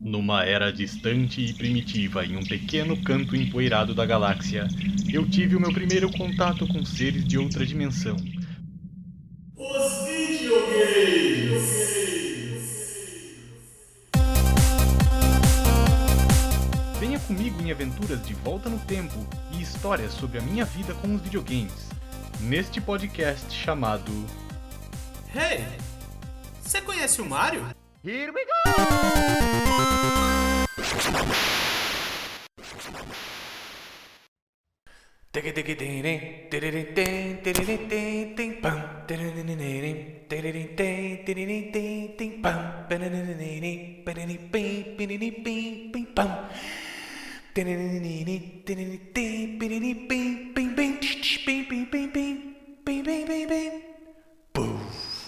Numa era distante e primitiva, em um pequeno canto empoeirado da galáxia, eu tive o meu primeiro contato com seres de outra dimensão. Os videogames! Venha comigo em aventuras de volta no tempo e histórias sobre a minha vida com os videogames. Neste podcast chamado Hey, você conhece o Mario? Here we go!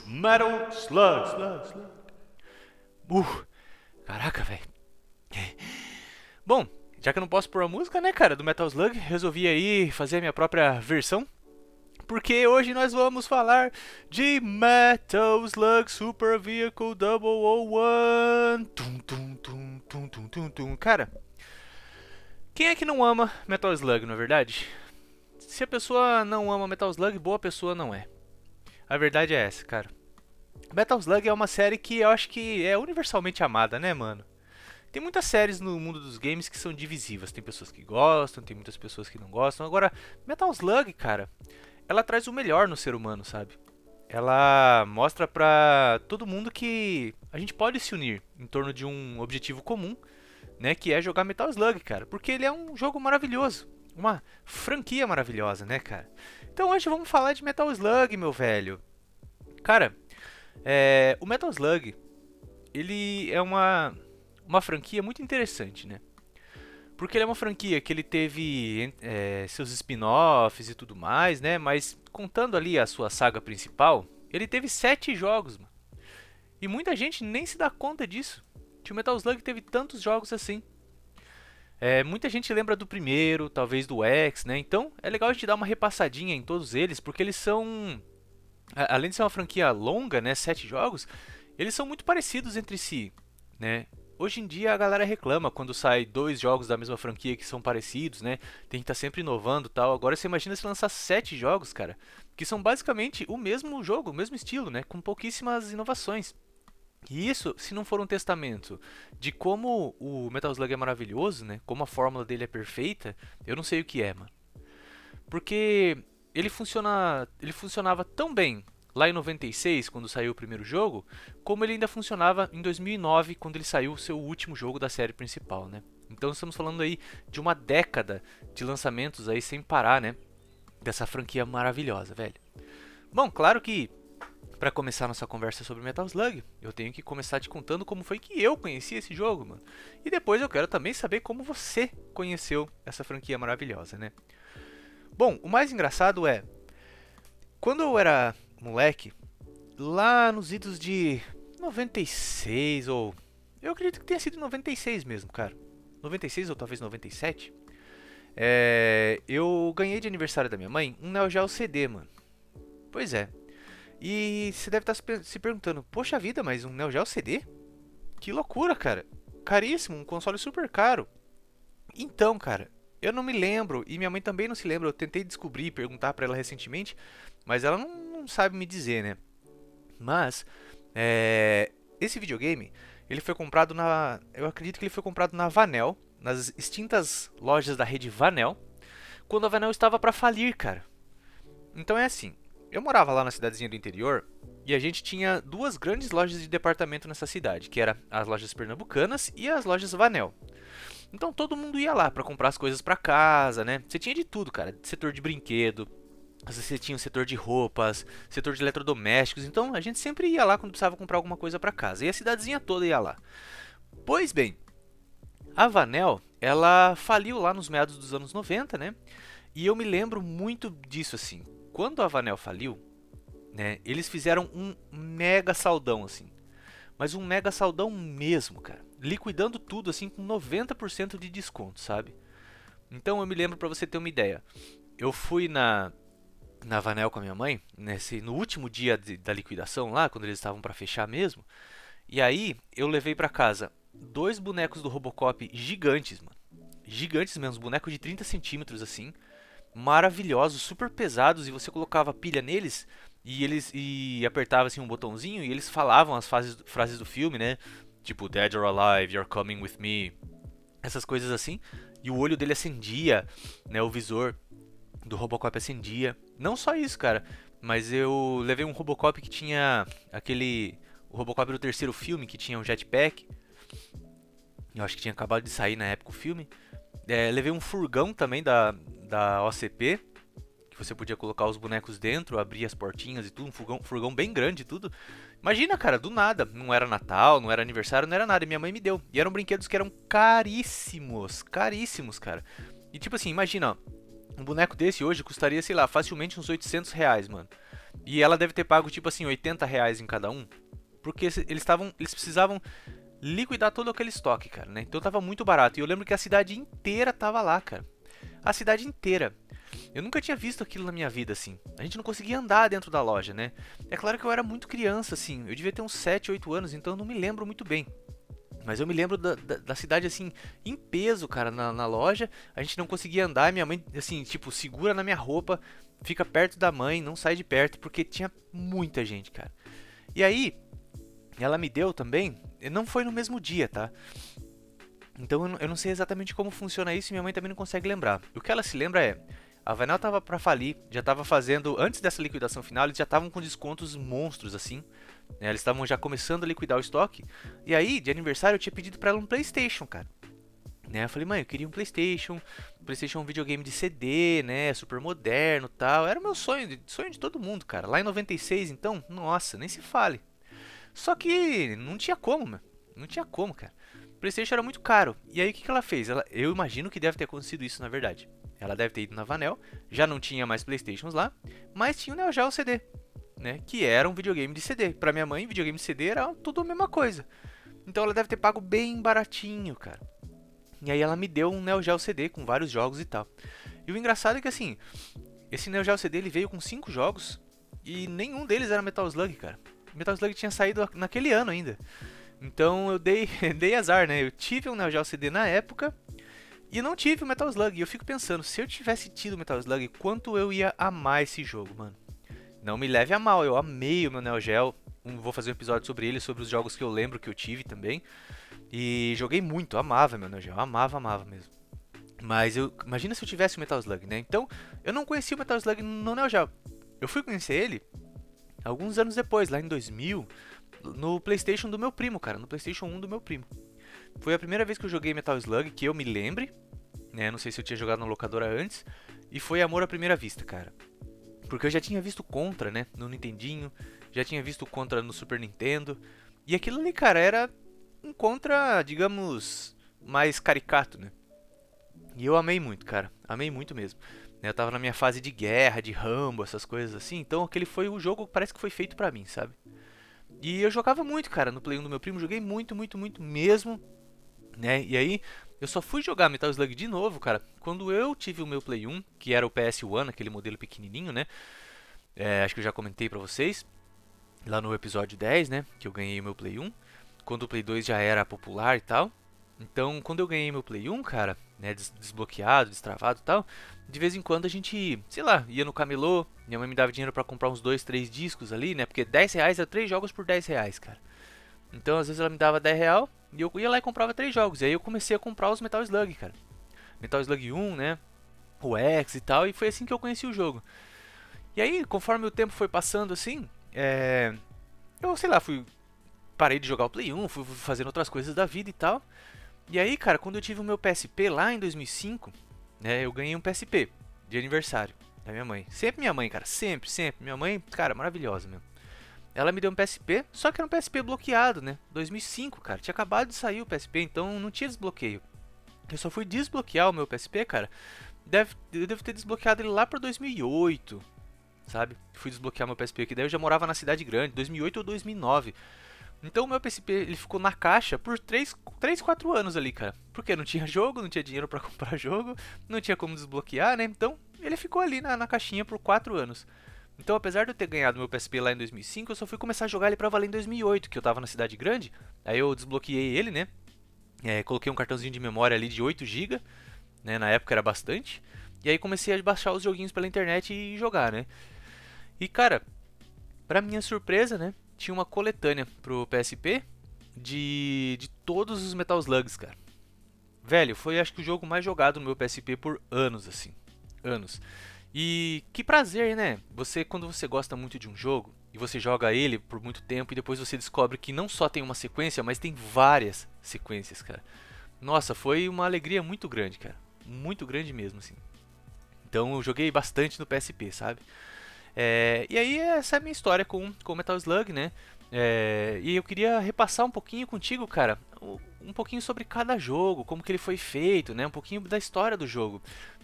Metal Slug. Caraca, velho. Bom, já que eu não posso pôr a música, né, cara, do Metal Slug, resolvi aí fazer a minha própria versão. Porque hoje nós vamos falar de Metal Slug Super Vehicle 001. Cara, quem é que não ama Metal Slug, não é verdade? Se a pessoa não ama Metal Slug, boa pessoa não é. A verdade é essa, cara. Metal Slug é uma série que eu acho que é universalmente amada, né, mano? Tem muitas séries no mundo dos games que são divisivas. Tem pessoas que gostam, tem muitas pessoas que não gostam. Agora, Metal Slug, cara, ela traz o melhor no ser humano, sabe? Ela mostra pra todo mundo que a gente pode se unir em torno de um objetivo comum, né? Que é jogar Metal Slug, cara. Porque ele é um jogo maravilhoso. Uma franquia maravilhosa, né, cara? Então hoje vamos falar de Metal Slug, meu velho. Cara, o Metal Slug, ele é uma franquia muito interessante, né? Porque ele é uma franquia que ele teve seus spin-offs e tudo mais, né? Mas contando ali a sua saga principal, ele teve 7 jogos, mano. E muita gente nem se dá conta disso, que o Metal Slug teve tantos jogos assim. Muita gente lembra do primeiro, talvez do X, né? Então é legal a gente dar uma repassadinha em todos eles, porque eles são, além de ser uma franquia longa, né? 7 jogos, eles são muito parecidos entre si, né? Hoje em dia a galera reclama quando sai 2 jogos da mesma franquia que são parecidos, né? Tem que estar sempre inovando e tal. Agora você imagina se lançar 7 jogos, cara, que são basicamente o mesmo jogo, o mesmo estilo, né? Com pouquíssimas inovações. E isso, se não for um testamento de como o Metal Slug é maravilhoso, né? Como a fórmula dele é perfeita, eu não sei o que é, mano. Porque ele funcionava tão bem lá em 96, quando saiu o primeiro jogo, como ele ainda funcionava em 2009, quando ele saiu o seu último jogo da série principal, né? Então estamos falando aí de uma década de lançamentos aí sem parar, né? Dessa franquia maravilhosa, velho. Bom, claro que para começar nossa conversa sobre Metal Slug, eu tenho que começar te contando como foi que eu conheci esse jogo, mano. E depois eu quero também saber como você conheceu essa franquia maravilhosa, né? Bom, o mais engraçado é, quando eu era moleque, lá nos idos de 96 ou... eu acredito que tenha sido 96 mesmo, cara. 96 ou talvez 97. Eu ganhei de aniversário da minha mãe um Neo Geo CD, mano. Pois é. E você deve estar se perguntando, poxa vida, mas um Neo Geo CD? Que loucura, cara. Caríssimo, um console super caro. Então, cara, eu não me lembro, e minha mãe também não se lembra. Eu tentei descobrir e perguntar pra ela recentemente, mas ela não sabe me dizer, né? Mas, esse videogame, ele foi comprado eu acredito que ele foi comprado na Vanel, nas extintas lojas da rede Vanel, quando a Vanel estava pra falir, cara. Então é assim, eu morava lá na cidadezinha do interior, e a gente tinha 2 grandes lojas de departamento nessa cidade, que eram as lojas pernambucanas e as lojas Vanel. Então todo mundo ia lá pra comprar as coisas pra casa, né? Você tinha de tudo, cara, setor de brinquedo, você tinha o setor de roupas, setor de eletrodomésticos. Então a gente sempre ia lá quando precisava comprar alguma coisa para casa. E a cidadezinha toda ia lá. Pois bem, a Vanel, ela faliu lá nos meados dos anos 90, né? E eu me lembro muito disso assim. Quando a Vanel faliu, né, eles fizeram um mega saldão assim. Mas um mega saldão mesmo, cara. Liquidando tudo assim com 90% de desconto, sabe? Então eu me lembro, para você ter uma ideia. Eu fui na Vanel com a minha mãe, no último dia da liquidação lá, quando eles estavam para fechar mesmo. E aí eu levei para casa dois bonecos do Robocop gigantes, mano. Gigantes mesmo, bonecos de 30 centímetros assim. Maravilhosos, super pesados, e você colocava pilha neles e apertava assim um botãozinho e eles falavam as frases do filme, né? Tipo, Dead or Alive, You're Coming With Me. Essas coisas assim. E o olho dele acendia, né? O visor do Robocop acendia. Não só isso, cara. Mas eu levei um Robocop que tinha aquele... O Robocop do terceiro filme, que tinha um jetpack. Eu acho que tinha acabado de sair na época o filme. Levei um furgão também da OCP, que você podia colocar os bonecos dentro, abrir as portinhas e tudo. Um furgão bem grande e tudo. Imagina, cara, do nada. Não era Natal, não era aniversário, não era nada. E minha mãe me deu. E eram brinquedos que eram caríssimos. Caríssimos, cara. E tipo assim, imagina, ó. Um boneco desse hoje custaria, sei lá, facilmente uns R$ 800, mano. E ela deve ter pago, tipo assim, R$ 80 em cada um. Porque eles precisavam liquidar todo aquele estoque, cara, né? Então tava muito barato. E eu lembro que a cidade inteira tava lá, cara. A cidade inteira. Eu nunca tinha visto aquilo na minha vida, assim. A gente não conseguia andar dentro da loja, né? É claro que eu era muito criança, assim. Eu devia ter uns 7, 8 anos, então eu não me lembro muito bem. Mas eu me lembro da cidade, assim, em peso, cara, na loja. A gente não conseguia andar. Minha mãe, assim, tipo, segura na minha roupa, fica perto da mãe, não sai de perto, porque tinha muita gente, cara. E aí, ela me deu também, não foi no mesmo dia, tá? Então eu não sei exatamente como funciona isso e minha mãe também não consegue lembrar. O que ela se lembra é, a Vanel tava pra falir, já tava fazendo, antes dessa liquidação final, eles já estavam com descontos monstros, assim. Né? Eles estavam já começando a liquidar o estoque. E aí, de aniversário, eu tinha pedido pra ela um PlayStation, cara. Né? Eu falei, mãe, eu queria um PlayStation é um videogame de CD, né, super moderno e tal. Era o meu sonho de todo mundo, cara. Lá em 96, então, nossa, nem se fale. Só que não tinha como, meu. Não tinha como, cara. O PlayStation era muito caro. E aí o que ela fez? Eu imagino que deve ter acontecido isso na verdade. Ela deve ter ido na Vanel, já não tinha mais PlayStations lá, mas tinha o Neo Geo CD, né? Que era um videogame de CD. Pra minha mãe, videogame de CD era tudo a mesma coisa. Então ela deve ter pago bem baratinho, cara. E aí ela me deu um Neo Geo CD com vários jogos e tal. E o engraçado é que assim, esse Neo Geo CD ele veio com 5 jogos e nenhum deles era Metal Slug, cara. Metal Slug tinha saído naquele ano ainda. Então eu dei azar, né? Eu tive um Neo Geo CD na época e não tive o Metal Slug. E eu fico pensando, se eu tivesse tido o Metal Slug, quanto eu ia amar esse jogo, mano. Não me leve a mal, eu amei o meu Neo Geo. Vou fazer um episódio sobre ele, sobre os jogos que eu lembro que eu tive também. E joguei muito, amava meu Neo Geo, amava mesmo. Mas imagina se eu tivesse o Metal Slug, né? Então, eu não conhecia o Metal Slug no Neo Geo. Eu fui conhecer ele alguns anos depois, lá em 2000, no PlayStation do meu primo, cara, no PlayStation 1 do meu primo. Foi a primeira vez que eu joguei Metal Slug, que eu me lembre, né? Não sei se eu tinha jogado na locadora antes, e foi amor à primeira vista, cara. Porque eu já tinha visto Contra, né, no Nintendinho, já tinha visto Contra no Super Nintendo, e aquilo ali, cara, era um Contra, digamos, mais caricato, né? E eu amei muito, cara, amei muito mesmo. Eu tava na minha fase de guerra, de Rambo, essas coisas assim. Então aquele foi o jogo que parece que foi feito pra mim, sabe? E eu jogava muito, cara, no Play 1 do meu primo. Joguei muito mesmo, né? E aí eu só fui jogar Metal Slug de novo, cara, quando eu tive o meu Play 1, que era o PS1, aquele modelo pequenininho, né? Acho que eu já comentei pra vocês lá no episódio 10, né? Que eu ganhei o meu Play 1. Quando o Play 2 já era popular e tal. Então, quando eu ganhei meu Play 1, cara, né, desbloqueado, destravado e tal, de vez em quando a gente, sei lá, ia no camelô, minha mãe me dava dinheiro pra comprar uns 2, 3 discos ali, né, porque R$ 10 era 3 jogos por R$ 10, cara. Então, às vezes ela me dava R$ 10 e eu ia lá e comprava 3 jogos, e aí eu comecei a comprar os Metal Slug, cara. Metal Slug 1, né, o X e tal, e foi assim que eu conheci o jogo. E aí, conforme o tempo foi passando assim, eu, sei lá, parei de jogar o Play 1, fui fazendo outras coisas da vida e tal. E aí, cara, quando eu tive o meu PSP lá em 2005, né, eu ganhei um PSP de aniversário da minha mãe. Sempre minha mãe, cara, sempre. Minha mãe, cara, maravilhosa mesmo. Ela me deu um PSP, só que era um PSP bloqueado, né? 2005, cara, tinha acabado de sair o PSP, então não tinha desbloqueio. Eu só fui desbloquear o meu PSP, cara, eu devo ter desbloqueado ele lá pra 2008, sabe? Fui desbloquear meu PSP aqui, daí eu já morava na cidade grande, 2008 ou 2009. Então o meu PSP ele ficou na caixa por 3, 4 anos ali, cara. Porque não tinha jogo, não tinha dinheiro pra comprar jogo, não tinha como desbloquear, né? Então ele ficou ali na caixinha por 4 anos. Então apesar de eu ter ganhado meu PSP lá em 2005, eu só fui começar a jogar ele pra valer em 2008, que eu tava na cidade grande. Aí eu desbloqueei ele, né? Coloquei um cartãozinho de memória ali de 8 GB, né? Na época era bastante. E aí comecei a baixar os joguinhos pela internet e jogar, né? E cara, pra minha surpresa, né? Tinha uma coletânea pro PSP de todos os Metal Slugs, cara. Velho, foi acho que o jogo mais jogado no meu PSP por anos, assim. Anos. E que prazer, né? Quando você gosta muito de um jogo e você joga ele por muito tempo e depois você descobre que não só tem uma sequência, mas tem várias sequências, cara. Nossa, foi uma alegria muito grande, cara. Muito grande mesmo, assim. Então eu joguei bastante no PSP, sabe? E aí essa é a minha história com Metal Slug, né? E eu queria repassar um pouquinho contigo, cara, um pouquinho sobre cada jogo, como que ele foi feito, né? Um pouquinho da história do jogo.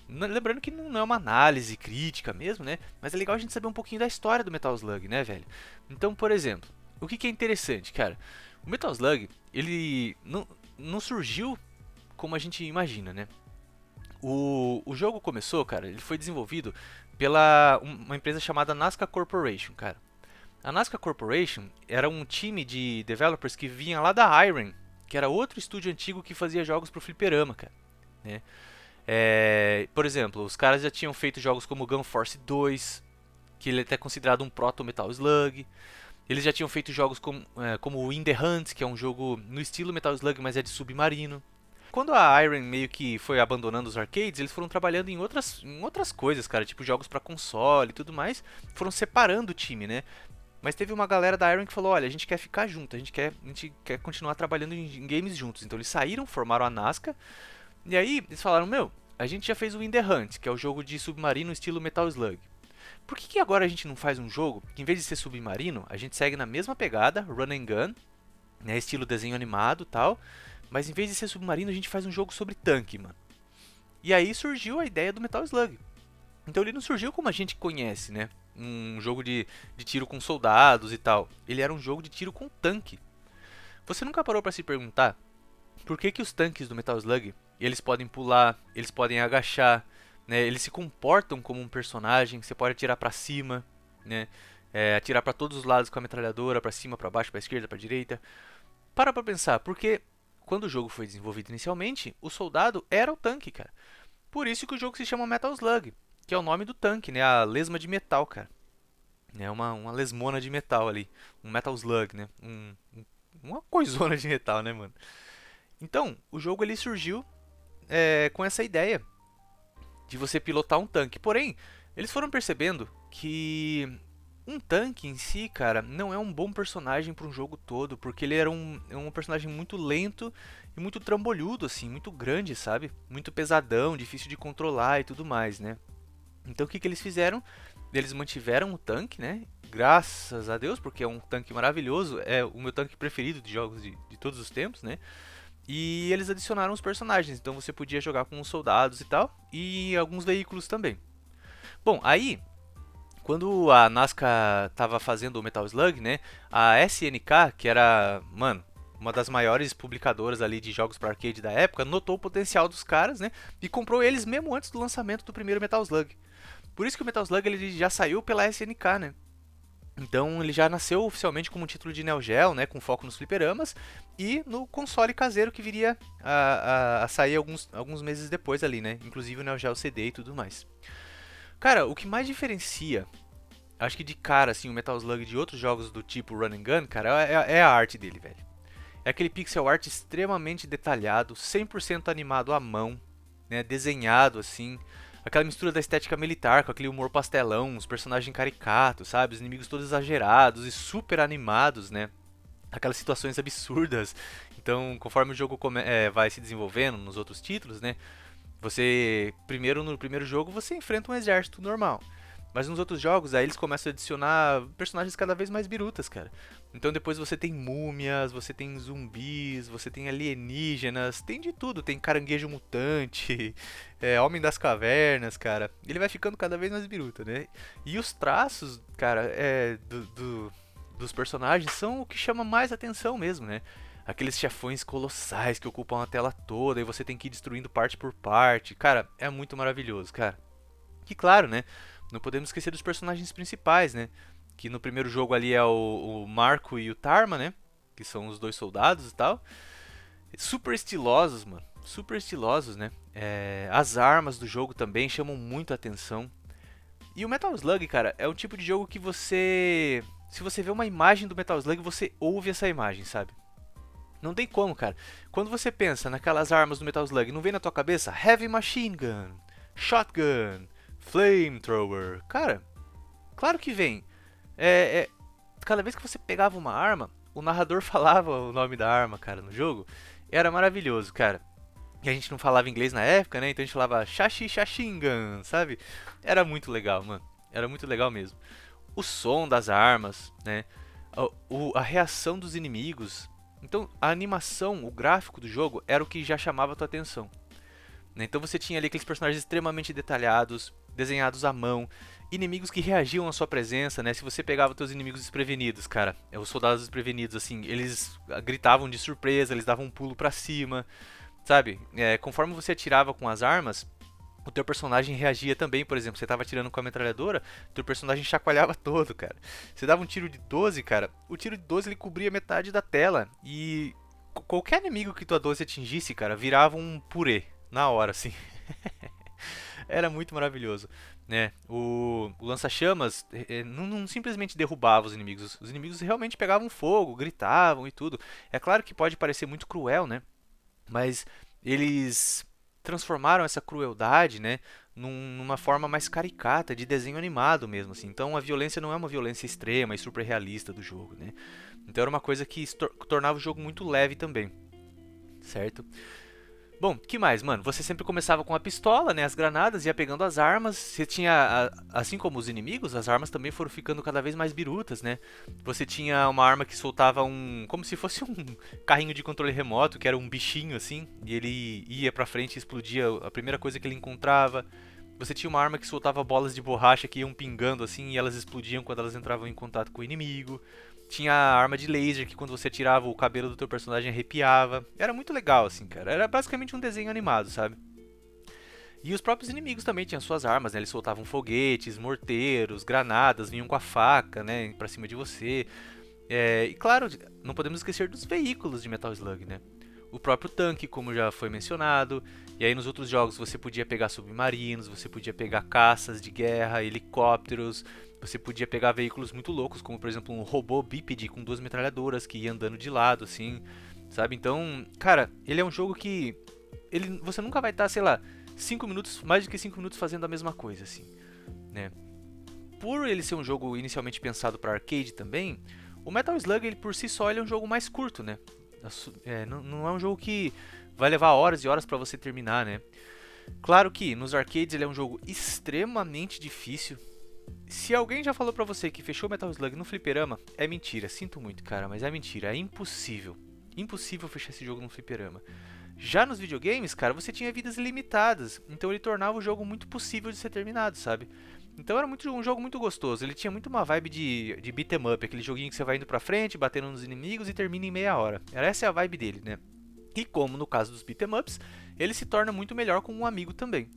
Lembrando que não é uma análise crítica mesmo, né? Mas é legal a gente saber um pouquinho da história do Metal Slug, né, velho? Então, por exemplo, o que é interessante, cara? O Metal Slug, ele não surgiu como a gente imagina, né? O jogo começou, cara, ele foi desenvolvido pela uma empresa chamada Nazca Corporation, cara. A Nazca Corporation era um time de developers que vinha lá da Iron, que era outro estúdio antigo que fazia jogos pro fliperama, cara, né? Por exemplo, os caras já tinham feito jogos como Gun Force 2, que ele é até considerado um proto Metal Slug. Eles já tinham feito jogos como In The Hunt, que é um jogo no estilo Metal Slug, mas é de submarino. Quando a Iron meio que foi abandonando os arcades, eles foram trabalhando em outras coisas, cara, tipo jogos pra console e tudo mais. Foram separando o time, né? Mas teve uma galera da Iron que falou, olha, a gente quer ficar junto, a gente quer continuar trabalhando em games juntos. Então eles saíram, formaram a Nazca, e aí eles falaram, meu, a gente já fez o In The Hunt, que é o jogo de submarino estilo Metal Slug. Por que agora a gente não faz um jogo que, em vez de ser submarino, a gente segue na mesma pegada, run and gun, né, estilo desenho animado e tal, mas em vez de ser submarino, a gente faz um jogo sobre tanque, mano. E aí surgiu a ideia do Metal Slug. Então ele não surgiu como a gente conhece, né? Um jogo de tiro com soldados e tal. Ele era um jogo de tiro com tanque. Você nunca parou pra se perguntar por que os tanques do Metal Slug, eles podem pular, eles podem agachar, né? Eles se comportam como um personagem, você pode atirar pra cima, né? Atirar pra todos os lados com a metralhadora, pra cima, pra baixo, pra esquerda, pra direita. Para pra pensar, porque quando o jogo foi desenvolvido inicialmente, o soldado era o tanque, cara. Por isso que o jogo se chama Metal Slug, que é o nome do tanque, né? A lesma de metal, cara. É uma lesmona de metal ali. Um Metal Slug, né? Uma coisona de metal, né, mano? Então, o jogo ele surgiu com essa ideia de você pilotar um tanque. Porém, eles foram percebendo que um tanque em si, cara, não é um bom personagem para um jogo todo, porque ele era um personagem muito lento e muito trambolhudo, assim, muito grande, sabe? Muito pesadão, difícil de controlar e tudo mais, né? Então o que eles fizeram? Eles mantiveram o tanque, né? Graças a Deus, porque é um tanque maravilhoso, é o meu tanque preferido de jogos de todos os tempos, né? E eles adicionaram os personagens, então você podia jogar com os soldados e tal, e alguns veículos também. Bom, aí, quando a Nazca tava fazendo o Metal Slug, né, a SNK, que era, mano, uma das maiores publicadoras ali de jogos para arcade da época, notou o potencial dos caras, né, e comprou eles mesmo antes do lançamento do primeiro Metal Slug. Por isso que o Metal Slug ele já saiu pela SNK, né? Então ele já nasceu oficialmente como um título de Neo Geo, né, com foco nos fliperamas, e no console caseiro que viria a sair alguns meses depois ali, né? Inclusive o Neo Geo CD e tudo mais. Cara, o que mais diferencia, acho que de cara, assim, o Metal Slug de outros jogos do tipo Run and Gun, cara, é a arte dele, velho. É aquele pixel art extremamente detalhado, 100% animado à mão, né, desenhado assim, aquela mistura da estética militar com aquele humor pastelão, os personagens caricatos, sabe, os inimigos todos exagerados e super animados, né, aquelas situações absurdas. Então, conforme o jogo vai se desenvolvendo nos outros títulos, né, no primeiro jogo você enfrenta um exército normal. Mas nos outros jogos, aí eles começam a adicionar personagens cada vez mais birutas, cara. Então depois você tem múmias, você tem zumbis, você tem alienígenas, tem de tudo. Tem caranguejo mutante, homem das cavernas, cara. Ele vai ficando cada vez mais biruta, né? E os traços, cara, dos personagens são o que chama mais atenção mesmo, né? Aqueles chefões colossais que ocupam a tela toda e você tem que ir destruindo parte por parte. Cara, é muito maravilhoso, cara. E claro, né? Não podemos esquecer dos personagens principais, né? Que no primeiro jogo ali é o Marco e o Tarma, né? Que são os dois soldados e tal. Super estilosos, mano. Super estilosos, né? As armas do jogo também chamam muito a atenção. E o Metal Slug, cara, é um tipo de jogo que você... Se você vê uma imagem do Metal Slug, você ouve essa imagem, sabe? Não tem como, cara. Quando você pensa naquelas armas do Metal Slug, não vem na tua cabeça Heavy Machine Gun, Shotgun, Flamethrower? Cara, claro que vem. Cada vez que você pegava uma arma, o narrador falava o nome da arma, cara, no jogo. Era maravilhoso, cara. E a gente não falava inglês na época, né? Então a gente falava Shashi Shashingan, sabe? Era muito legal, mano. Era muito legal mesmo. O som das armas, né? A reação dos inimigos. Então a animação, o gráfico do jogo era o que já chamava a tua atenção, né? Então você tinha ali aqueles personagens extremamente detalhados, desenhados à mão, inimigos que reagiam à sua presença, né? Se você pegava teus inimigos desprevenidos, cara, os soldados desprevenidos, assim, eles gritavam de surpresa, eles davam um pulo pra cima, sabe? Conforme você atirava com as armas, o teu personagem reagia também. Por exemplo, você tava atirando com a metralhadora, teu personagem chacoalhava todo, cara. Você dava um tiro de 12, cara, o tiro de 12 ele cobria metade da tela. E qualquer inimigo que tua 12 atingisse, cara, virava um purê, na hora, assim. Era muito maravilhoso, né? O lança-chamas não simplesmente derrubava os inimigos realmente pegavam fogo, gritavam e tudo. É claro que pode parecer muito cruel, né? Mas eles transformaram essa crueldade, né, numa forma mais caricata, de desenho animado mesmo, assim. Então a violência não é uma violência extrema e super realista do jogo, né? Então era uma coisa que tornava o jogo muito leve também, certo? Bom, que mais, mano? Você sempre começava com a pistola, né, as granadas, ia pegando as armas. Você tinha, assim como os inimigos, as armas também foram ficando cada vez mais birutas, né? Você tinha uma arma que soltava como se fosse um carrinho de controle remoto, que era um bichinho assim, e ele ia pra frente e explodia a primeira coisa que ele encontrava. Você tinha uma arma que soltava bolas de borracha que iam pingando assim, e elas explodiam quando elas entravam em contato com o inimigo. Tinha a arma de laser que quando você tirava o cabelo do teu personagem arrepiava. Era muito legal, assim, cara. Era basicamente um desenho animado, sabe? E os próprios inimigos também tinham suas armas, né? Eles soltavam foguetes, morteiros, granadas, vinham com a faca, né? Pra cima de você. E claro, não podemos esquecer dos veículos de Metal Slug, né? O próprio tanque, como já foi mencionado. E aí nos outros jogos você podia pegar submarinos, você podia pegar caças de guerra, helicópteros. Você podia pegar veículos muito loucos, como por exemplo um robô bípede com 2 metralhadoras que ia andando de lado, assim, sabe? Então, cara, ele é um jogo que você nunca vai estar, sei lá, 5 minutos, mais do que 5 minutos fazendo a mesma coisa, assim, né? Por ele ser um jogo inicialmente pensado para arcade também, o Metal Slug, ele por si só, ele é um jogo mais curto, né? Não é um jogo que vai levar horas e horas para você terminar, né? Claro que nos arcades ele é um jogo extremamente difícil. Se alguém já falou pra você que fechou Metal Slug no fliperama, é mentira. Sinto muito, cara, mas é mentira. É impossível. Impossível fechar esse jogo no fliperama. Já nos videogames, cara, você tinha vidas ilimitadas. Então ele tornava o jogo muito possível de ser terminado, sabe? Então era um jogo muito gostoso. Ele tinha muito uma vibe de beat 'em up. Aquele joguinho que você vai indo pra frente, batendo nos inimigos e termina em meia hora. Essa é a vibe dele, né? E como no caso dos beat 'em ups, ele se torna muito melhor com um amigo também.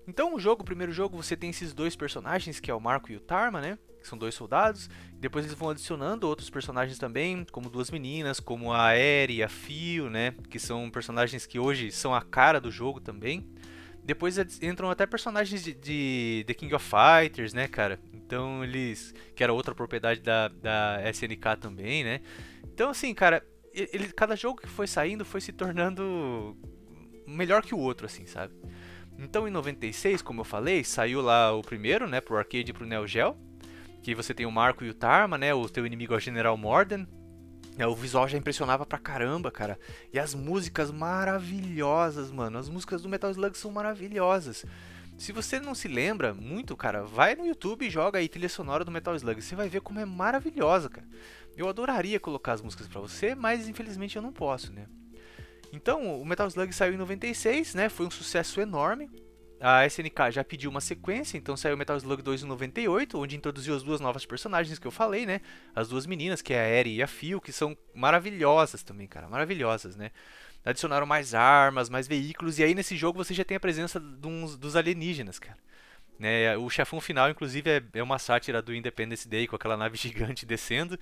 Então o primeiro jogo, você tem esses dois personagens, que é o Marco e o Tarma, né? Que são 2 soldados. Depois eles vão adicionando outros personagens também, como 2 meninas, como a Eri e a Fio, né? Que são personagens que hoje são a cara do jogo também. Depois entram até personagens de The King of Fighters, né, cara? Então eles... que era outra propriedade da SNK também, né? Então assim, cara, cada jogo que foi saindo foi se tornando melhor que o outro, assim, sabe? Então em 96, como eu falei, saiu lá o primeiro, né, pro arcade e pro Neo Geo, que você tem o Marco e o Tarma, né, o teu inimigo é o General Morden. O visual já impressionava pra caramba, cara. E as músicas maravilhosas, mano. As músicas do Metal Slug são maravilhosas. Se você não se lembra muito, cara, vai no YouTube e joga aí trilha sonora do Metal Slug. Você vai ver como é maravilhosa, cara. Eu adoraria colocar as músicas pra você, mas infelizmente eu não posso, né? Então, o Metal Slug saiu em 96, né? Foi um sucesso enorme. A SNK já pediu uma sequência, então saiu o Metal Slug 2 em 98, onde introduziu as 2 novas personagens que eu falei, né? As 2 meninas, que é a Eri e a Fio, que são maravilhosas também, cara. Maravilhosas, né? Adicionaram mais armas, mais veículos, e aí nesse jogo você já tem a presença dos alienígenas, cara. né? O chefão final, inclusive, é uma sátira do Independence Day, com aquela nave gigante descendo.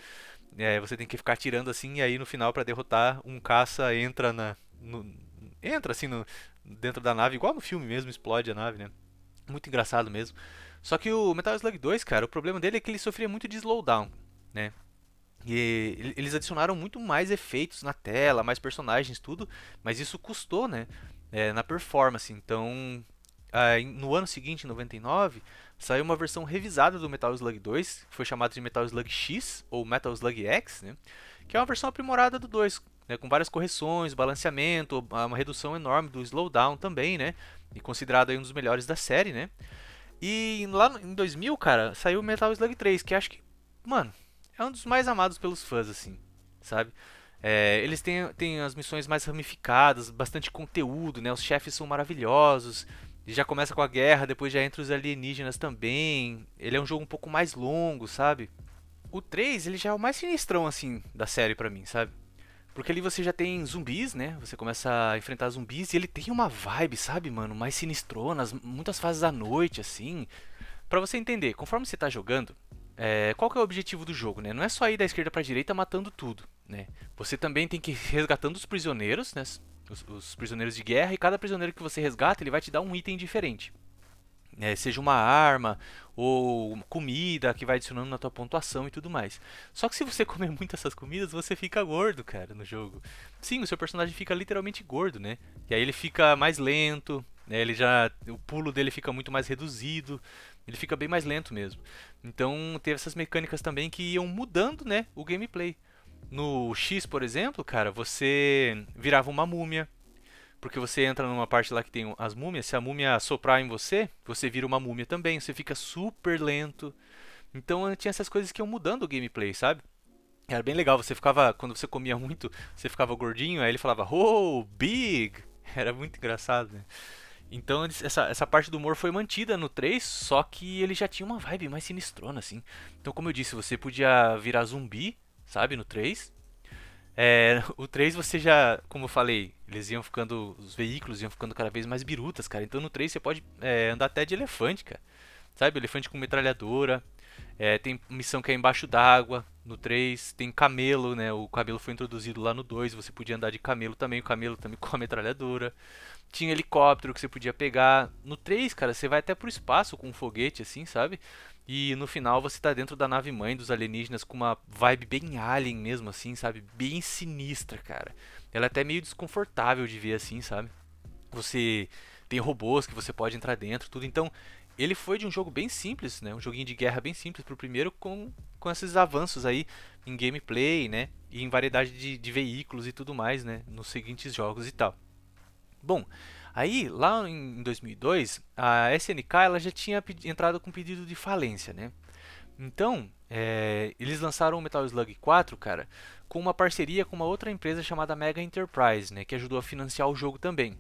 Você tem que ficar atirando assim, e aí no final, pra derrotar, um caça entra entra assim dentro da nave, igual no filme mesmo, explode a nave, né? Muito engraçado mesmo. Só que o Metal Slug 2, cara, o problema dele é que ele sofria muito de slowdown, né? E eles adicionaram muito mais efeitos na tela, mais personagens, tudo, mas isso custou, né? Na performance. Então, no ano seguinte, em 99, saiu uma versão revisada do Metal Slug 2, que foi chamada de Metal Slug X, ou Metal Slug X, né? Que é uma versão aprimorada do 2, né? Com várias correções, balanceamento, uma redução enorme do slowdown também, né? E considerado aí um dos melhores da série, né? E lá em 2000, cara, saiu o Metal Slug 3, que acho que, mano, é um dos mais amados pelos fãs, assim, sabe? Eles têm as missões mais ramificadas, bastante conteúdo, né? Os chefes são maravilhosos. E já começa com a guerra, depois já entra os alienígenas também. Ele é um jogo um pouco mais longo, sabe? O 3, ele já é o mais sinistrão, assim, da série pra mim, sabe? Porque ali você já tem zumbis, né? Você começa a enfrentar zumbis e ele tem uma vibe, sabe, mano? Mais sinistrona, muitas fases à noite, assim. Pra você entender, conforme você tá jogando, qual que é o objetivo do jogo, né? Não é só ir da esquerda pra direita matando tudo, né? Você também tem que ir resgatando os prisioneiros, né? Os prisioneiros de guerra, e cada prisioneiro que você resgata, ele vai te dar um item diferente. Seja uma arma ou comida que vai adicionando na tua pontuação e tudo mais. Só que se você comer muito essas comidas, você fica gordo, cara, no jogo. Sim, o seu personagem fica literalmente gordo, né? E aí ele fica mais lento, né? O pulo dele fica muito mais reduzido, ele fica bem mais lento mesmo. Então teve essas mecânicas também que iam mudando, né, o gameplay. No X, por exemplo, cara, você virava uma múmia. Porque você entra numa parte lá que tem as múmias, se a múmia soprar em você, você vira uma múmia também, você fica super lento. Então tinha essas coisas que iam mudando o gameplay, sabe? Era bem legal, quando você comia muito, você ficava gordinho, aí ele falava, oh, big! Era muito engraçado, né? Então essa parte do humor foi mantida no 3, só que ele já tinha uma vibe mais sinistrona, assim. Então, como eu disse, você podia virar zumbi, sabe, no 3. O 3 você já, como eu falei, os veículos iam ficando cada vez mais birutas, cara. Então no 3 você pode andar até de elefante, cara. Sabe, elefante com metralhadora. Tem missão que é embaixo d'água no 3. Tem camelo, né? O camelo foi introduzido lá no 2. Você podia andar de camelo também, o camelo também com a metralhadora. Tinha helicóptero que você podia pegar. No 3, cara, você vai até pro espaço com um foguete, assim, sabe? E no final você tá dentro da nave mãe dos alienígenas com uma vibe bem alien mesmo, assim, sabe? Bem sinistra, cara. Ela é até meio desconfortável de ver assim, sabe? Você tem robôs que você pode entrar dentro, tudo. Então, ele foi de um jogo bem simples, né? Um joguinho de guerra bem simples pro primeiro, com esses avanços aí em gameplay, né? E em variedade de veículos e tudo mais, né? Nos seguintes jogos e tal. Bom, aí lá em 2002, a SNK ela já tinha entrado com pedido de falência, né? Então, eles lançaram o Metal Slug 4, cara, com uma parceria com uma outra empresa chamada Mega Enterprise, né? Que ajudou a financiar o jogo também.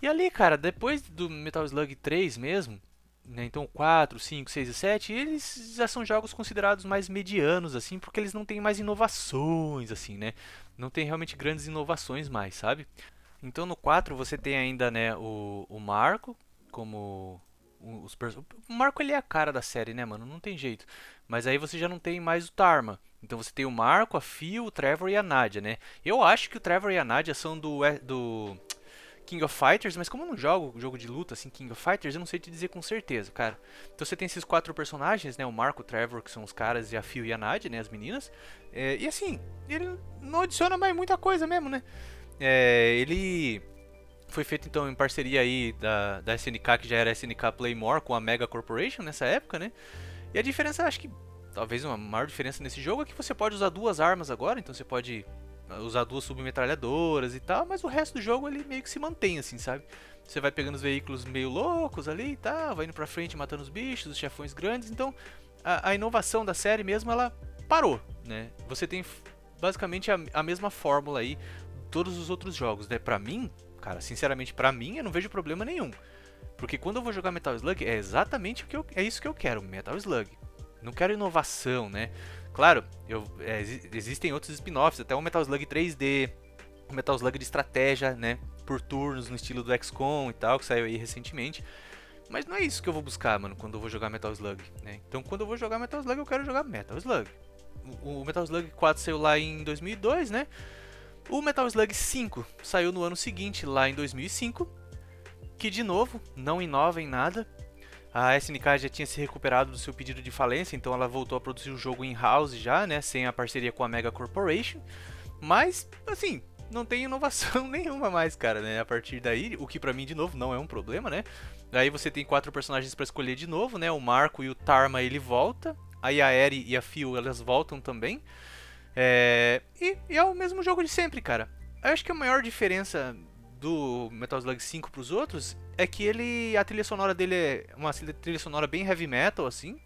E ali, cara, depois do Metal Slug 3 mesmo, né? Então 4, 5, 6 e 7, eles já são jogos considerados mais medianos, assim, porque eles não têm mais inovações, assim, né? Não tem realmente grandes inovações mais, sabe? Então no 4 você tem ainda, né, o Marco como o Marco ele é a cara da série, né, mano? Não tem jeito. Mas aí você já não tem mais o Tarma. Então você tem o Marco, a Phil, o Trevor e a Nadia, né? Eu acho que o Trevor e a Nadia são do King of Fighters, mas como eu não jogo jogo de luta assim, King of Fighters, eu não sei te dizer com certeza, cara. Então você tem esses 4 personagens, né? O Marco, o Trevor, que são os caras, e a Phil e a Nadia, né? As meninas. E assim, ele não adiciona mais muita coisa mesmo, né? Ele foi feito então em parceria aí da SNK, que já era SNK Playmore, com a Mega Corporation nessa época, né? E a diferença, acho que talvez uma maior diferença nesse jogo é que você pode usar 2 armas agora, então você pode usar 2 submetralhadoras e tal, mas o resto do jogo ele meio que se mantém assim, sabe? Você vai pegando os veículos meio loucos ali e tal, vai indo pra frente matando os bichos, os chefões grandes, então a inovação da série mesmo, ela parou, né? Você tem basicamente a mesma fórmula aí todos os outros jogos, né? Pra mim, cara, sinceramente, pra mim, eu não vejo problema nenhum. Porque quando eu vou jogar Metal Slug, é exatamente é isso que eu quero, Metal Slug. Não quero inovação, né? Claro, existem outros spin-offs, até o Metal Slug 3D, o Metal Slug de estratégia, né? Por turnos, no estilo do XCOM e tal, que saiu aí recentemente. Mas não é isso que eu vou buscar, mano, quando eu vou jogar Metal Slug, né? Então quando eu vou jogar Metal Slug, eu quero jogar Metal Slug. O Metal Slug 4 saiu lá em 2002, né? O Metal Slug 5 saiu no ano seguinte, lá em 2005, que de novo, não inova em nada. A SNK já tinha se recuperado do seu pedido de falência, então ela voltou a produzir o jogo in-house já, né, sem a parceria com a Mega Corporation. Mas, assim, não tem inovação nenhuma mais, cara, né? A partir daí, o que pra mim, de novo, não é um problema, né? Aí você tem 4 personagens pra escolher de novo, né? O Marco e o Tarma, ele volta. Aí a Eri e a Phil, elas voltam também. E é o mesmo jogo de sempre, cara. Eu acho que a maior diferença do Metal Slug 5 pros outros é que a trilha sonora dele é uma trilha sonora bem heavy metal, assim.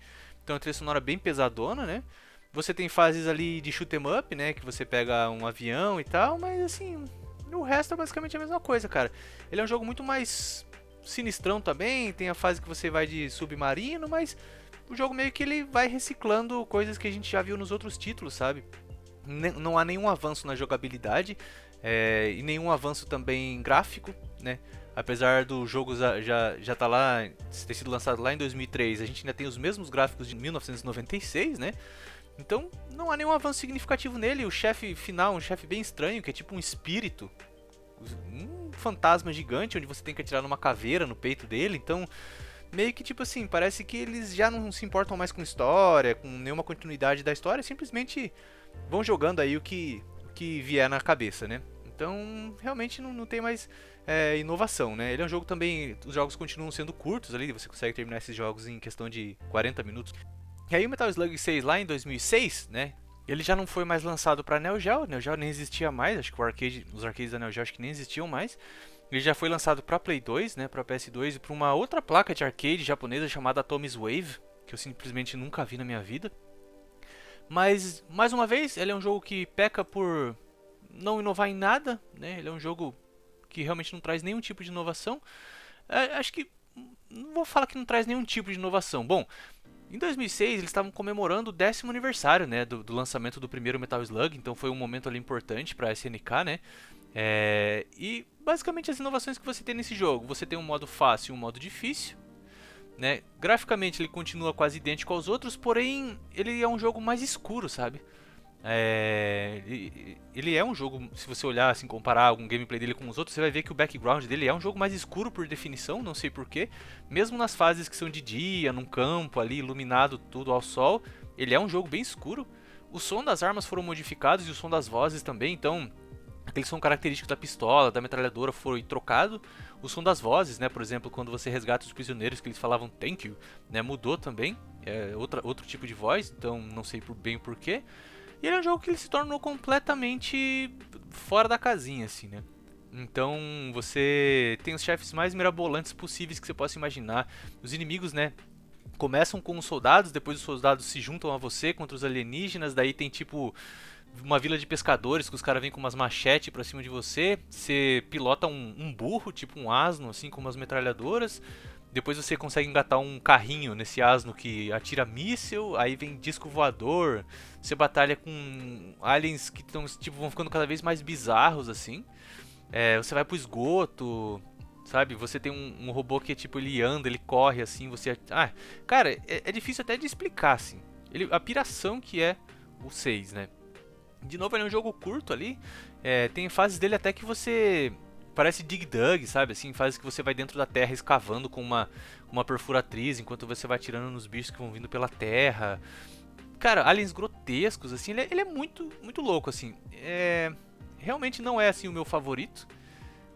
Então é uma trilha sonora bem pesadona, né? Você tem fases ali de shoot 'em up, né? Que você pega um avião e tal, mas assim, o resto é basicamente a mesma coisa, cara. Ele é um jogo muito mais sinistrão também, tem a fase que você vai de submarino, mas o jogo meio que ele vai reciclando coisas que a gente já viu nos outros títulos, sabe? Não há nenhum avanço na jogabilidade e nenhum avanço também gráfico, né? Apesar do jogo já tá lá, ter sido lançado lá em 2003, a gente ainda tem os mesmos gráficos de 1996, né? Então não há nenhum avanço significativo nele. O chefe final, um chefe bem estranho, que é tipo um espírito, um fantasma gigante, onde você tem que atirar numa caveira no peito dele. Então meio que tipo assim, parece que eles já não se importam mais com história, com nenhuma continuidade da história, simplesmente vão jogando aí o que vier na cabeça, né? Então realmente não tem mais inovação, né? Ele é um jogo também, os jogos continuam sendo curtos ali, você consegue terminar esses jogos em questão de 40 minutos. E aí o Metal Slug 6 lá em 2006, né? Ele já não foi mais lançado para Neo Geo nem existia mais, acho que os arcades da Neo Geo acho que nem existiam mais. Ele já foi lançado para Play 2, né, para PS2 e para uma outra placa de arcade japonesa chamada Atomic Wave, que eu simplesmente nunca vi na minha vida. Mas, mais uma vez, ele é um jogo que peca por não inovar em nada, né? Ele é um jogo que realmente não traz nenhum tipo de inovação. Acho que, não vou falar que não traz nenhum tipo de inovação. Bom, em 2006 eles estavam comemorando o 10º aniversário, né, do lançamento do primeiro Metal Slug, então foi um momento ali importante para a SNK, né? E basicamente as inovações que você tem nesse jogo, você tem um modo fácil e um modo difícil, né? Graficamente ele continua quase idêntico aos outros, porém ele é um jogo mais escuro, sabe? Ele é um jogo, se você olhar assim, comparar algum gameplay dele com os outros, você vai ver que o background dele é um jogo mais escuro por definição, não sei porquê. Mesmo nas fases que são de dia, num campo ali, iluminado tudo ao sol, ele é um jogo bem escuro. O som das armas foram modificados e o som das vozes também, então aquele som característico da pistola, da metralhadora foi trocado. O som das vozes, né, por exemplo, quando você resgata os prisioneiros que eles falavam thank you, né, mudou também, outro tipo de voz, então não sei bem o porquê. E ele é um jogo que ele se tornou completamente fora da casinha, assim, né? Então você tem os chefes mais mirabolantes possíveis que você possa imaginar. Os inimigos, né, começam com os soldados, depois os soldados se juntam a você contra os alienígenas, daí tem tipo uma vila de pescadores que os caras vêm com umas machetes pra cima de você. Você pilota um burro, tipo um asno, assim, com umas metralhadoras. Depois você consegue engatar um carrinho nesse asno que atira míssil, aí vem disco voador, você batalha com aliens que vão ficando cada vez mais bizarros, assim. Você vai pro esgoto, sabe? Você tem um robô que tipo, ele anda, ele corre, assim, você... cara, é difícil até de explicar, assim. A piração que é o 6, né? De novo, ele é um jogo curto ali, tem fases dele até que você... Parece Dig Dug, sabe? Assim, fases que você vai dentro da terra escavando com uma perfuratriz enquanto você vai atirando nos bichos que vão vindo pela terra. Cara, aliens grotescos, assim, ele é muito, muito louco, assim. Realmente não é, assim, o meu favorito,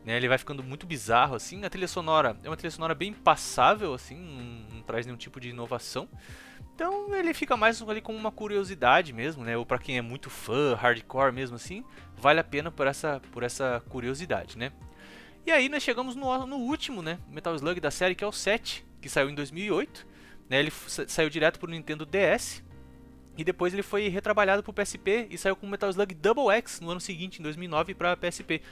né? Ele vai ficando muito bizarro, assim. A trilha sonora é uma trilha sonora bem passável, assim, não traz nenhum tipo de inovação. Então ele fica mais ali como uma curiosidade mesmo, né? Ou pra quem é muito fã, hardcore mesmo assim, vale a pena por essa curiosidade, né? E aí nós chegamos no último, né, Metal Slug da série, que é o 7, que saiu em 2008. Né? Ele saiu direto pro Nintendo DS. E depois ele foi retrabalhado pro PSP e saiu com o Metal Slug Double X no ano seguinte, em 2009, para PSP.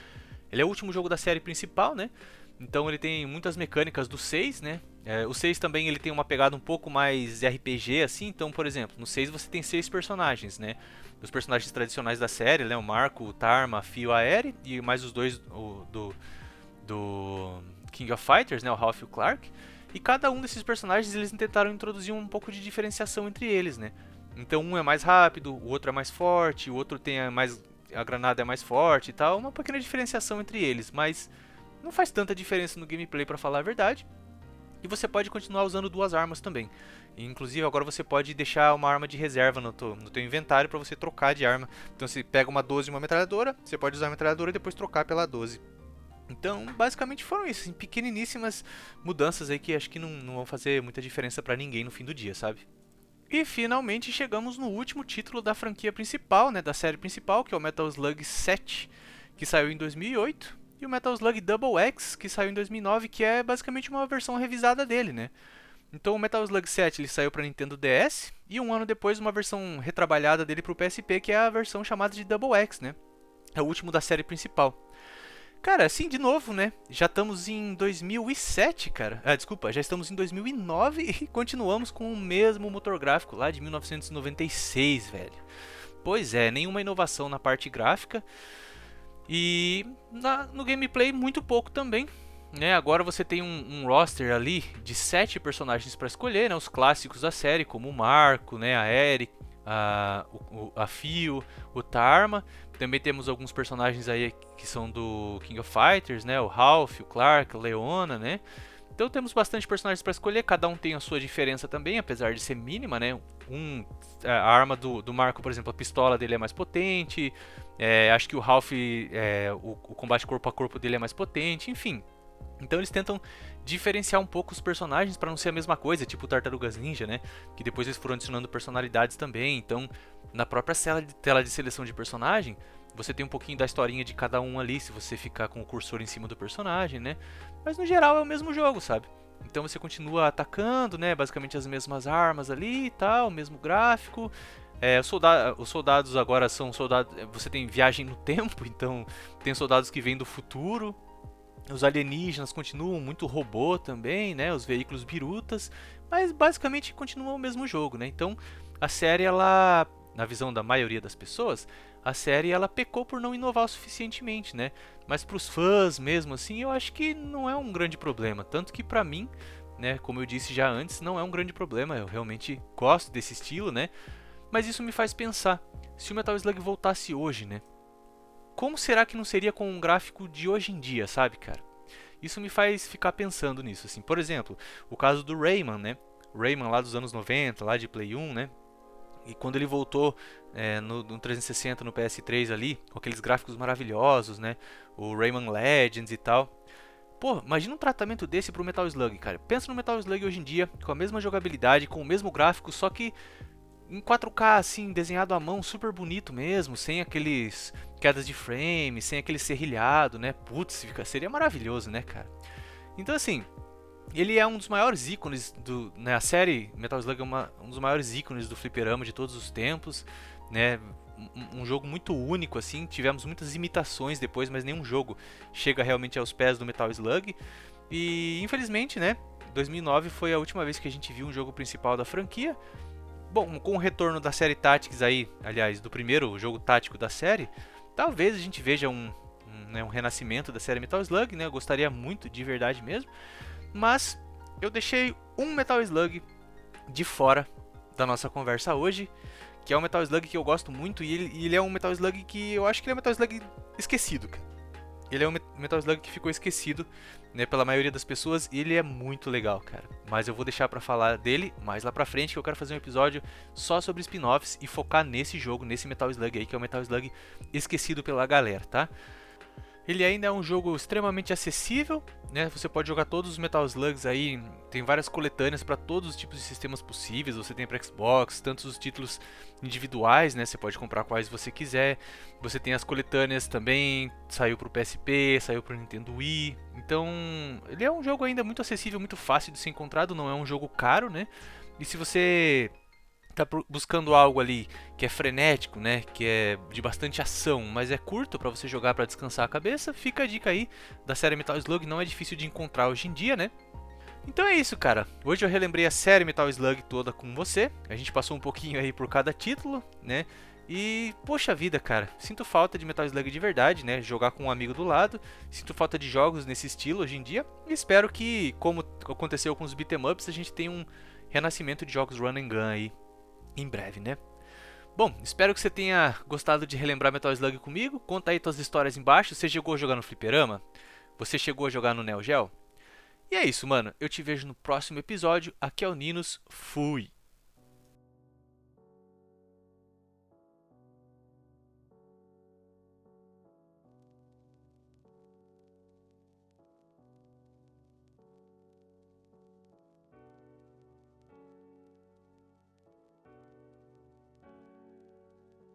Ele é o último jogo da série principal, né? Então ele tem muitas mecânicas do 6, né? O 6 também ele tem uma pegada um pouco mais RPG, assim. Então, por exemplo, no 6 você tem 6 personagens, né? Os personagens tradicionais da série, né? O Marco, o Tarma, a Phil, a Eri. E mais os dois do King of Fighters, né? O Ralph e o Clark. E cada um desses personagens eles tentaram introduzir um pouco de diferenciação entre eles, né? Então um é mais rápido, o outro é mais forte, o outro tem a granada é mais forte e tal, uma pequena diferenciação entre eles, mas não faz tanta diferença no gameplay pra falar a verdade. E você pode continuar usando duas armas também. E, inclusive agora você pode deixar uma arma de reserva no teu inventário para você trocar de arma. Então você pega uma 12 e uma metralhadora, você pode usar a metralhadora e depois trocar pela 12. Então basicamente foram isso, assim, pequeniníssimas mudanças aí que acho que não vão fazer muita diferença para ninguém no fim do dia, sabe? E finalmente chegamos no último título da franquia principal, né, da série principal, que é o Metal Slug 7, que saiu em 2008, e o Metal Slug Double X, que saiu em 2009, que é basicamente uma versão revisada dele, né? Então o Metal Slug 7 ele saiu para Nintendo DS, e um ano depois uma versão retrabalhada dele para o PSP, que é a versão chamada de Double X, né? É o último da série principal. Cara, assim, de novo, né? Já estamos em 2007, cara. Desculpa, já estamos em 2009 e continuamos com o mesmo motor gráfico lá de 1996, velho. Pois é, nenhuma inovação na parte gráfica. E no gameplay, muito pouco também. Né? Agora você tem um roster ali de 7 personagens para escolher, né? Os clássicos da série, como o Marco, né? A Eric, a Fio, o Tarma. Também temos alguns personagens aí que são do King of Fighters, né? O Ralph, o Clark, a Leona, né? Então temos bastante personagens para escolher, cada um tem a sua diferença também, apesar de ser mínima, né? A arma do Marco, por exemplo, a pistola dele é mais potente, acho que o Ralph, o combate corpo a corpo dele é mais potente, enfim. Então eles tentam diferenciar um pouco os personagens para não ser a mesma coisa, tipo Tartarugas Ninja, né? Que depois eles foram adicionando personalidades também. Então, na própria tela de seleção de personagem, você tem um pouquinho da historinha de cada um ali, se você ficar com o cursor em cima do personagem, né? Mas no geral é o mesmo jogo, sabe? Então você continua atacando, né? Basicamente as mesmas armas ali e tal, o mesmo gráfico. Os soldados agora são soldados... Você tem viagem no tempo, então tem soldados que vêm do futuro. Os alienígenas continuam muito robô também, né? Os veículos birutas, mas basicamente continua o mesmo jogo, né? Então, a série, ela, na visão da maioria das pessoas, a série ela pecou por não inovar o suficientemente, né? Mas para os fãs mesmo assim, eu acho que não é um grande problema, tanto que para mim, né, como eu disse já antes, não é um grande problema, eu realmente gosto desse estilo, né? Mas isso me faz pensar, se o Metal Slug voltasse hoje, né? Como será que não seria com um gráfico de hoje em dia, sabe, cara? Isso me faz ficar pensando nisso, assim. Por exemplo, o caso do Rayman, né? Rayman lá dos anos 90, lá de Play 1, né? E quando ele voltou no 360, no PS3 ali, com aqueles gráficos maravilhosos, né? O Rayman Legends e tal. Pô, imagina um tratamento desse pro Metal Slug, cara. Pensa no Metal Slug hoje em dia, com a mesma jogabilidade, com o mesmo gráfico, só que em 4K, assim, desenhado à mão, super bonito mesmo, sem aqueles quedas de frame, sem aquele serrilhado, né? Putz, seria maravilhoso, né, cara? Então, assim, ele é um dos maiores ícones né, a série Metal Slug é um dos maiores ícones do fliperama de todos os tempos, né? Um jogo muito único, assim, tivemos muitas imitações depois, mas nenhum jogo chega realmente aos pés do Metal Slug. E, infelizmente, né, 2009 foi a última vez que a gente viu um jogo principal da franquia. Bom, com o retorno da série Tactics aí, aliás, do primeiro jogo tático da série, talvez a gente veja um renascimento da série Metal Slug, né? Eu gostaria muito, de verdade mesmo. Mas eu deixei um Metal Slug de fora da nossa conversa hoje, que é um Metal Slug que eu gosto muito, e ele é um Metal Slug que eu acho que ele é um Metal Slug esquecido, cara. Ele é um Metal Slug que ficou esquecido, né, pela maioria das pessoas, e ele é muito legal, cara. Mas eu vou deixar pra falar dele mais lá pra frente, que eu quero fazer um episódio só sobre spin-offs e focar nesse jogo, nesse Metal Slug aí, que é o Metal Slug esquecido pela galera, tá? Ele ainda é um jogo extremamente acessível, né? Você pode jogar todos os Metal Slugs aí, tem várias coletâneas para todos os tipos de sistemas possíveis. Você tem para Xbox, tantos os títulos individuais, né? Você pode comprar quais você quiser. Você tem as coletâneas também, saiu para o PSP, saiu para o Nintendo Wii. Então, ele é um jogo ainda muito acessível, muito fácil de ser encontrado, não é um jogo caro, né? E se você tá buscando algo ali que é frenético, né, que é de bastante ação, mas é curto para você jogar para descansar a cabeça, fica a dica aí da série Metal Slug, não é difícil de encontrar hoje em dia, né? Então é isso, cara. Hoje eu relembrei a série Metal Slug toda com você. A gente passou um pouquinho aí por cada título, né? E, poxa vida, cara, sinto falta de Metal Slug de verdade, né? Jogar com um amigo do lado. Sinto falta de jogos nesse estilo hoje em dia. E espero que, como aconteceu com os beat'em ups, a gente tenha um renascimento de jogos run and gun aí em breve, né? Bom, espero que você tenha gostado de relembrar Metal Slug comigo. Conta aí tuas histórias embaixo. Você chegou a jogar no fliperama? Você chegou a jogar no Neo Geo? E é isso, mano. Eu te vejo no próximo episódio. Aqui é o Ninos. Fui!